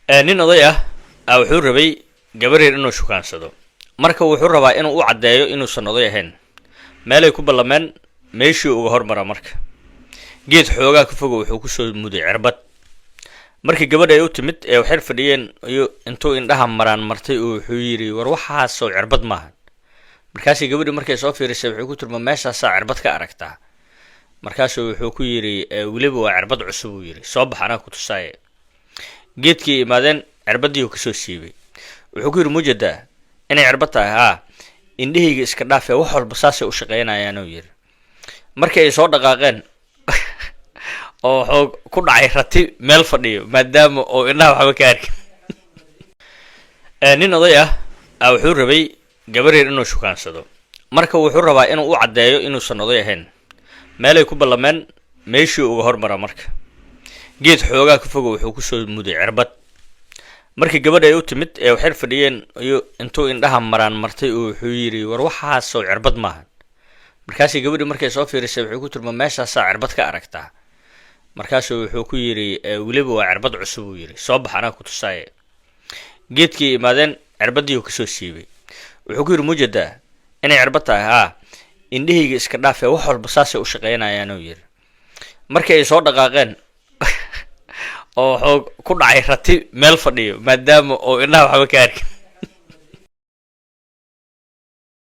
nin oday wuxuu rabay gabar yar inuu shukaansado. Marka wuxuu rabaa inuu u cadeeyo inuusan oday ahayn. Meelay ku ballameen meeshii uga hormara marka. Geed xoogaa ka fog wuxuu ku soo muday cirbad. Markii gabadha ay u timid ee waxay fadhiyeen iyo intuu indhaha maraan martay wuxuu yiri war waxaas soo cirbad maahan. Markaas gabadhi markay soo fiirisay wuxuu ku turma meeshaas cirbad ka aragtaa. Markaas wuxuu ku yiri waliba waa cirbad cusub uu yiri soo bax anaa ku tusaaye. geedkii imaadeen cirbadii uu ka soo siibay wuxuu ku yiri mujada inay cirbad tahay indhahayga iska dhaafay wax walba saasay u shaqeynayaan uu yiri markay ay soo dhaqaaqeen oo xoog ku dhacay rati meel fadhiyo maadaama oo indhaha waxba ka arkin nin oday wuxuu rabay gabar yar inuu shukaansado marka wuxuu rabaa inuu u cadeeyo inuusan oday ahayn meelay ku ballameen meeshii uga hormara marka geed xoogaa ka fog wuxuu ku soo muday cirbad markii gabadha ay u timid ee waxay fadhiyeen iyo intuu indhaha maraan martay wuxuu yiri war waxaas soo cirbad maahan markaas gabadhi markay soo fiirisay wuxuu ku turma meeshaas cirbad ka aragtaa markaas wuxuu ku yiri waliba waa cirbad cusub uu yiri soo bax anaa ku tusaaye geedkii imaadeen cirbadii uu ka soo siibay wuxuu ku yiri mujada inay cirbad tahay indhahayga iska dhaafay wax walba saasay u shaqeynayaan uu yiri markay ay soo dhaqaaqeen oo xoog ku dhacay rati meel fadhiyo maadaama oo indhaha waxba ka arkin